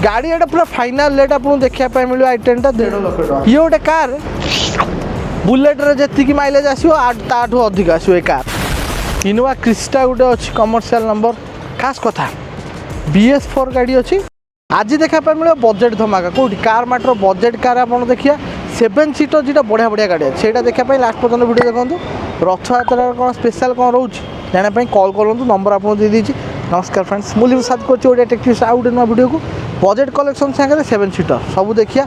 गाड़ी एटा पूरा final rate आपको देखा मिले i10 टा 1.5 लाख टका। ये गोटे कार बुलेट रे जति माइलेज आसो ताठू अधिक आसो। ए कार इनोवा क्रिस्टा गोटे अच्छी कमर्शियल नंबर खास कथा BS4 गाड़ी अच्छी। आज देखा मिले बजेट धमाका कौटी कार माटर बजेट कार आप देखिए 7 सीटर जो बढ़िया बढ़िया गाड़ी है देखा लास्ट पर्यटन वीडियो देखो। रथयात्रा कौन स्पेशल कौन रोच जानापी कल करूँ नंबर आपको दे दीजिए। नमस्कार फ्रेंड्स मुझे साथ कर टेक्टिक्स आउ गोटे नुआ वीडियो को बजेट कलेक्शन सागर 7 सीटर सब देखिए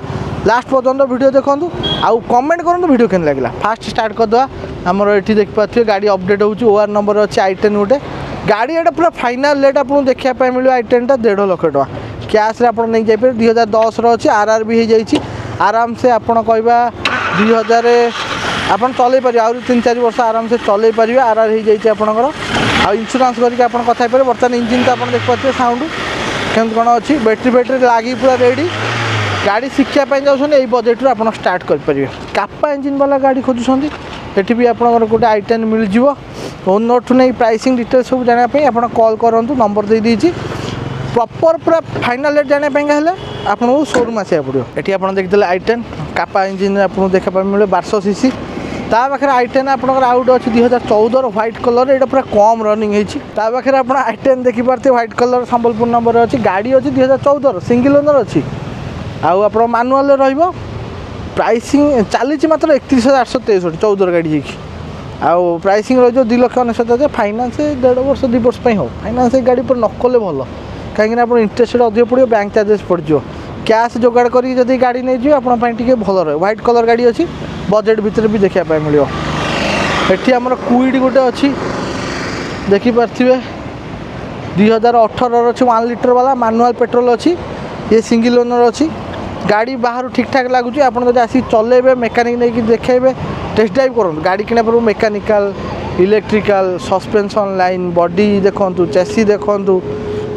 लास्ट पर्यटन वीडियो देखूँ आउ कमेंट करूँ वीडियो केन लगे। फास्ट स्टार्ट करदे आमर ये देखिए गाड़ी अपडेट हो OR नंबर अच्छे i10 गोटे गाड़ी एटा पूरा फाइनाल रेट आपको देखा मिले i10 टा 1.5 लाख टका। कैश रे आपन नहीं जाइए 2010 रही RR भी हो जाइए आराम से आपड़ कहवा 2000 आपन चल पारे आ 3-4 वर्ष आराम से चल पारे RR हो जाइए आपंकर आ इंश्योरेंस करके आप कथा पारे। बर्तमान इंजिन तो आप देखिए साउंड केमती कौन अच्छी बैटेरी लगी पूरा रेडी गाड़ी शिक्षापी जाऊँ यही बजेट आप स्टार्ट करेंगे। कापा इंजिन वाला गाड़ी खोजुंट ये भी आप गोटे i10 मिल जाव ओनर ठू नहीं प्राइसिंग डिटेल्स सब जानापी आप कल करूँ नंबर दे दीजिए। प्रॉपर पूरा फाइनाल रेट जानापी आपको शोरूम आसा पड़ो। ये आप देखते i10 कापा इंजिन आपको देखा मिले 1200 सीसी ता पाखे i10 आपंकर आउट अच्छी 2014 व्हाइट कलर ये पूरा कम रनिंग होता पाखे आप i10 देखिपारे व्हाइट कलर संबलपुर नंबर अच्छी गाड़ी अच्छी 2014 सिंगल ओनर अच्छी आउ मानुआल प्राइसिंग चली मात्र 31,863 14 गाड़ी जी आउ प्राइसिंग रही 2,99,000 फाइनान्स 1.5 वर्ष 2 वर्ष हो फाइनान्स गाड़ी पर नकले भल कहीं आप इंटरेस्ट अधिक पड़ो बैंक चार्जेस पड़ो कैश जोगाड़ करी जब गाड़ी नहीं जाए आपंटे भल रहे। व्हाइट कलर गाड़ी अच्छी बजेट भितर भी देखा मिले। ये आमर क्विड गोटे अच्छी देखिपे 2018 अच्छी 1 लीटर वाला मानुआल पेट्रोल अच्छी ये सिंगल ओनर अच्छी गाड़ी बाहर ठीक ठाक लगुच आप आसिक चलेबे मेकानिक नहीं देखेबे टेस्ट ड्राइव करूँ गाड़ी किना पूर्व mechanical electrical suspension line body देखूँ चेसी देखूँ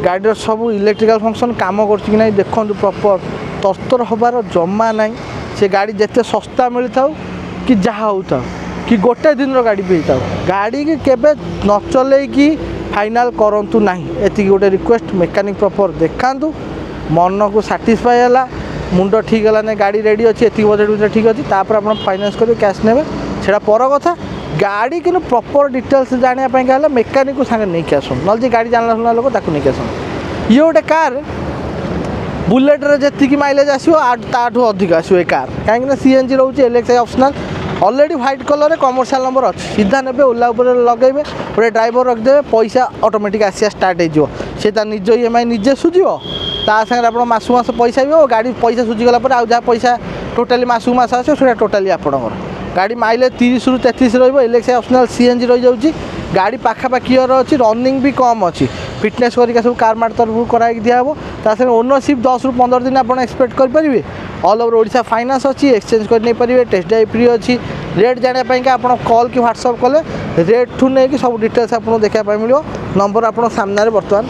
गाड़ी सब इलेक्ट्रिकल फंक्शन काम कर देखूँ प्रॉपर तरतर हबार जमा ना से गाड़ी जिते सस्ता मिलता कि जहाँ होता कि गोटे दिन गाड़ी भी होता गाड़ी की केबे न चले कि फाइनाल करूँ ना ये गोटे रिक्वेस्ट मेकानिक प्रॉपर देखा मन को साटिस्फाई है मुंड ठीक है गाड़ी रेडी अच्छी ये बजेट भर ठीक अच्छी तापर आप फाइनान्स करेंगे कैश ने से पर कथा गाड़ी कि प्रॉपर डिटेल्स जानापी मेकानिक को सागे नहीं आसन ना गाड़ी जानला सुना लोक ताकू नहीं आसन। ये गोटे कार बुलेट रे जति माइलेज आसो ताठू अधिक आसो। ए कार कहीं CNG रोचे LXI optional already white colour रे कमर्शियल नंबर अच्छी सीधा ने ओला लगेबे गोटे ड्राइवर रखिदे पैसा ऑटोमेटिक आसिया स्टार्ट हो सी निज EMI निजे सुझिव ता सागर आप मासु मास पैसा भी हो गाड़ी पैसा सुझीगला जहाँ पैसा टोटाली मासु मास आसो से टोटाली आपंकर गाड़ी माइलेज 30 ରୁ 33 LXI ऑप्शनल CNG रही जाऊँगी गाड़ी पाखापाखी अच्छी रनिंग भी कम अच्छी फिटनेस करके सब कार मार्ट तरफ कराई दिहब तासे ओनरशिप 10 ରୁ 15 दिन आप एक्सपेक्ट करेंगे। ऑल ओवर ओडिशा फाइनान्स अच्छी एक्सचेंज कर नहीं पारे टेस्ट ड्राइव फ्री अच्छी रेट जानापी आप कॉल कि व्हाट्सअप कले रेट ठू नहीं सब डिटेल्स आपको देखा मिले नंबर आप सामने बर्तमान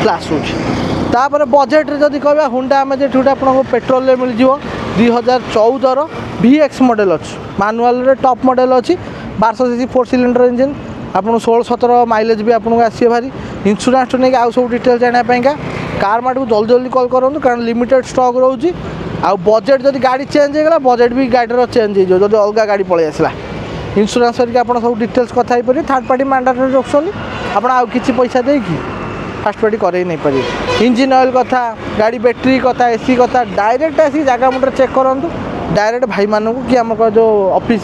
फ्लाश होपर बजेट जदि कह हुंडा अमेज आपको पेट्रोल मिल जाव 2014 VX मॉडल अच्छी मानुआल टॉप मॉडल अच्छी 1200 सीसी 4 सिलिंडर इंजिन आपको 16-17 माइलेज भी आपको आसे भारी इंश्योरेंस नहीं आउ सब डिटेल जानापी कार मार्ट को जल्दी जल्दी कल करूँ कारण लिमिटेड स्टॉक रोचे आ बजेट जब गाड़ी चेंज होगा बजेट भी गाड़ी चेंज हो जब अलग गाड़ी पलि आसला इंश्योरेंस करके आप सब डिटेल्स कथा हो पारे थर्ड पार्टी मैंडेटरी रखुन आप किसी पैसा देकी फास्ट पार्टी करे नहीं पारे। इंजिन ऑयल कथा गाड़ी बैटेरी कथा AC कथा डायरेक्ट आसी जगह मुझे चेक करूँ डायरेक्ट भाई मानू कि आम जो ऑफिस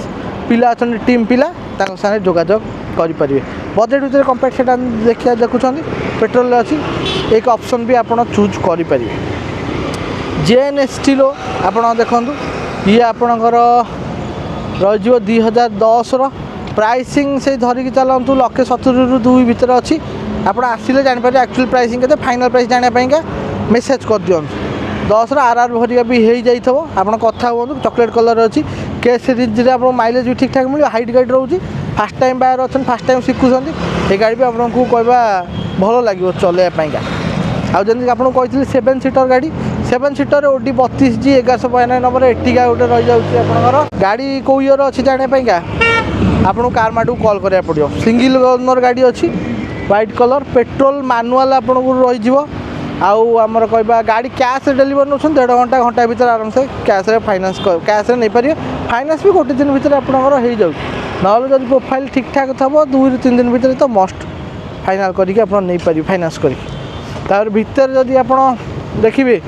पिला अच्छा टीम पिला साथ जोगाजोग करेंगे। बजेट भर कंपैक्ट सेडान देखिए देखुं पेट्रोल अच्छी एक ऑप्शन भी आप चूज करेंगे। JN स्टीलो आप देखूँ ये आपणकर रही 2010 प्राइसिंग से धरिकी चलतु 170 ରୁ 2 भितर अच्छी आप आसिले जापर एक्चुअल प्राइसिंग के फाइनाल प्राइस जानापी मेसेज कर दिखाँ 10 RR भरिया भी हो जाइए आप कथा हूँ चॉकलेट कलर अच्छी के सीरीज आप माइलेज भी ठीक ठाक मिले हाइट गाड़ी रोचे फास्ट टाइम बाहर अच्छा फास्ट टाइम शिखुंट ये गाड़ी भी आपको कहवा भल लगे चलवाई आमती आपको कही 7 सीटर गाड़ी 7 seater OD 32G 1192 number Etica गोटे रही जाऊँगी गाड़ी कौ ईयर अच्छी जानापी आपको कार मार्ट को कल करा पड़ो सिंगल ओनर गाड़ी अच्छी व्हाइट कलर पेट्रोल मानुआल आपको रही आउ आमर कहवा गाड़ी कैश डेलीवर नौ 1.5 घंटा घंटा भितर आराम से कैश फाइनान्स कैश नहीं पारे फाइनान्स भी गोटे दिन भितर आपंकर हो जाए ना जब प्रोफाइल ठीक ठाक थो 2-3 दिन भितर तो मस्ट फाइनाल करके आप नहीं पारे फाइनान्स कर भितर जदि आप देखिए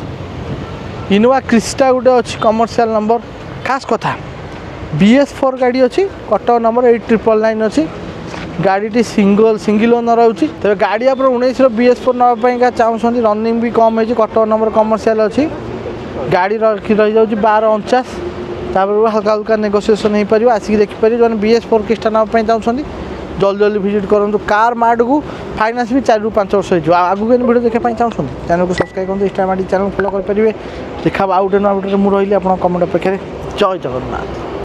इनोवा क्रिस्टा गोटे अच्छी कमर्शियल नंबर खास कथा BS4 गाड़ी अच्छी कटक नंबर 8999 अच्छी गाड़ी सिंगल ओनर होती तेज गाड़ी आप 19 BS4 नापी चाहते रनिंग भी कम हो कटक नंबर कमर्शियल अच्छी गाड़ी रही जाऊँगी 1249 हल्का हल्का नेगोसीएसन हो पार आसिक देखिपारे जो BS4 क्रिस्टा नापी चाहते जल्दी जल्दी विजिट करूँ कार मार्ट को फाइनान्स भी 4 ରୁ 5 वर्ष हो आगू वीडियो देखा चाहते चैनल को सब्सक्राइब करूँ इंस्टाग्राम चैनल फॉलो करेंगे देखा आउटे ना आउटे मुझे रही आप कमेंट अपेक्षा जय जगन्नाथ।